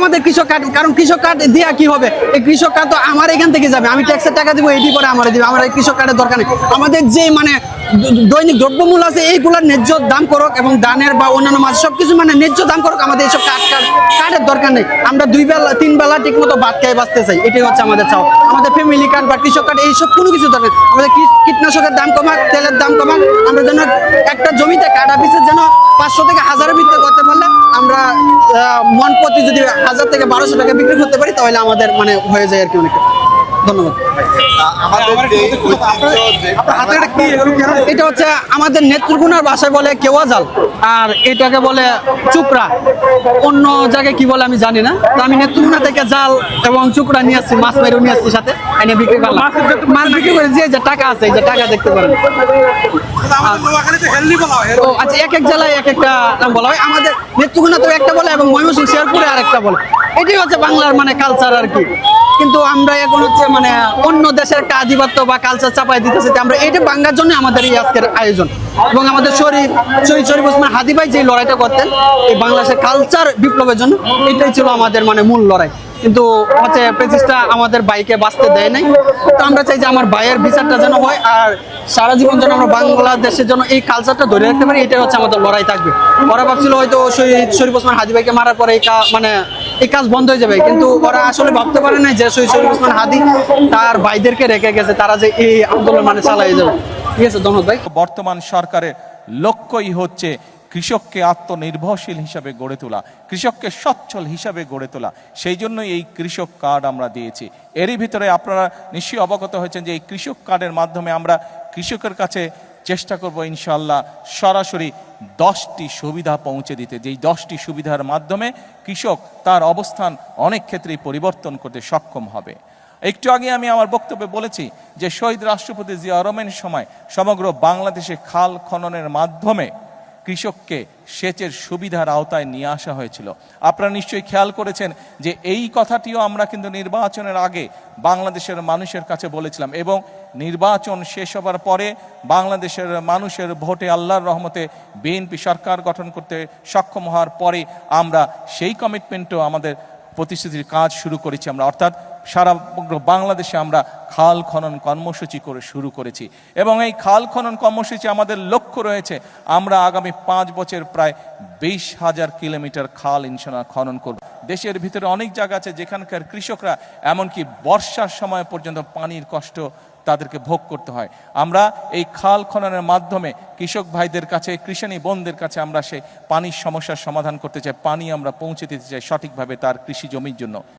আমাদের কৃষক কার্ড, কারণ কৃষক কার্ড দিয়া কি হবে, এই কৃষক কার্ড তো আমার এখান থেকে যাবে, আমি ট্যাক্সের টাকা দিব, এটি পরে আমার দিবে, আমার এই কৃষক কার্ডের দরকার নেই। আমাদের যে মানে দৈনিক দ্রব্যমূল্য আছে এইগুলোর ন্যায্য দাম করুক, এবং ধানের বা অন্যান্য মাছ সবকিছু মানে ন্যায্য দাম করুক, আমাদের এইসব কার্ডের দরকার নেই। আমরা 2 বেলা 3 বেলা ঠিক মতো ভাত খেয়ে বাঁচতে চাই, এটাই হচ্ছে আমাদের চাও। আমাদের ফ্যামিলি কার্ড বা কৃষক কার্ড এইসব কোনো কিছু দরকার নেই। আমাদের কীটনাশকের দাম কমাক, তেলের দাম কমাক, আমরা যেন একটা জমিতে কাটা পিসের যেন 500 থেকে 1000-এর ভিতরে করতে পারলে আমরা মন প্রতি যদি 1000 থেকে 1200 টাকা বিক্রি করতে পারি, তাহলে আমাদের মানে হয়ে যায় আর কি অনেক। ধন্যবাদ। এটা হচ্ছে আমাদের নেত্রকোনার ভাষায় বলে কেওয়া জাল, আর এটাকে বলে চুকরা, অন্য জায়গায় কি বলে আমি জানি না। তো আমি নেত্রকোনা থেকে জাল এবং চুকরা নিয়ে আসছি, মাছ মেরেও নিয়ে আসছি, সাথে এনে বিক্রি করলাম। মাছ বিক্রি করে যে টাকা আছে, এই যে টাকা দেখতে পারেন। ও আচ্ছা, এক এক জেলায় এক একটা নাম বলা হয়। আমাদের নেত্রকোনা তো একটা বলে, এবং ময়মনসিংহ শেরপুরে আরেকটা বলে। এটাই হচ্ছে বাংলার মানে কালচার আর কি। কিন্তু আমরা এখন হচ্ছে মানে অন্য দেশের একটা আধিপত্য বা কালচার চাপাই দিতেছে, আমরা এটা ভাঙার জন্য আমাদের এই আজকের আয়োজন। এবং আমাদের শহীদ ওসমান হাদি ভাই যে লড়াইটা করতেন এই বাংলাদেশের কালচার বিপ্লবের জন্য, এটাই ছিল আমাদের মানে মূল লড়াই। কিন্তু হচ্ছে প্রেসিসটা আমাদের ভাইকে বাঁচতে দেয় নাই। তো আমরা চাই যে আমার ভাইয়ের বিচারটা যেন হয়, আর সারা জীবন যেন আমরা বাংলাদেশের জন্য এই কালচারটা ধরে রাখতে পারি, এটাই হচ্ছে আমাদের লড়াই থাকবে। ওরা ভাবছিল হয়তো শরীফ ওসমান হাদি ভাইকে মারার পরে এই কাজ বন্ধ হয়ে যাবে, কিন্তু ওরা আসলে ভাবতে পারে না যে শরীফ ওসমান হাদি তার ভাইদেরকে রেখে গেছে, তারা যে এই আন্দোলন মানে চালাই যাবে। ঠিক আছে, ধন্যবাদ ভাই। বর্তমান সরকারের লক্ষ্যই হচ্ছে কৃষককে আত্মনির্ভরশীল হিসাবে গড়ে তোলা, কৃষককে সচ্ছল হিসাবে গড়ে তোলা। সেই জন্যই এই কৃষক কার্ড আমরা দিয়েছি। এরই ভিতরে আপনারা নিশ্চয়ই অবগত হয়েছেন যে এই কৃষক কার্ডের মাধ্যমে আমরা কৃষকের কাছে চেষ্টা করব ইনশাআল্লাহ সরাসরি 10টি সুবিধা পৌঁছে দিতে, যেই 10টি সুবিধার মাধ্যমে কৃষক তার অবস্থান অনেক ক্ষেত্রেই পরিবর্তন করতে সক্ষম হবে। একটু আগে আমি আমার বক্তব্যে বলেছি যে শহীদ রাষ্ট্রপতি জিয়া রহমানের সময় সমগ্র বাংলাদেশে খাল খননের মাধ্যমে কৃষককে সেচের সুবিধার আওতায় নিয়ে আসা হয়েছিল। আপনারা নিশ্চয়ই খেয়াল করেছেন যে এই কথাটিও আমরা কিন্তু নির্বাচনের আগে বাংলাদেশের মানুষের কাছে বলেছিলাম, এবং নির্বাচন শেষ হবার পরে বাংলাদেশের মানুষের ভোটে আল্লাহর রহমতে বিএনপি সরকার গঠন করতে সক্ষম হওয়ার পরে আমরা সেই কমিটমেন্টও আমাদের প্রতিশ্রুতির কাজ শুরু করেছি আমরা, অর্থাৎ সারা বাংলাদেশে আমরা খাল খনন কর্মসূচি করে শুরু করেছি। এবং এই খাল খনন কর্মসূচি আমাদের লক্ষ্য রয়েছে আমরা আগামী 5 বছর প্রায় 20,000 কিলোমিটার খাল ইনশাআল্লাহ খনন করব। দেশের ভিতরে অনেক জায়গা আছে যেখানকার কৃষকরা এমনকি বর্ষার সময় পর্যন্ত পানির কষ্ট তাদেরকে ভোগ করতে হয়। আমরা এই খাল খননের মাধ্যমে কৃষক ভাইদের কাছে, কৃষানী বোনদের কাছে আমরা সেই পানির সমস্যার সমাধান করতে চাই, পানি আমরা পৌঁছে দিতে চাই সঠিকভাবে তার কৃষি জমির জন্য।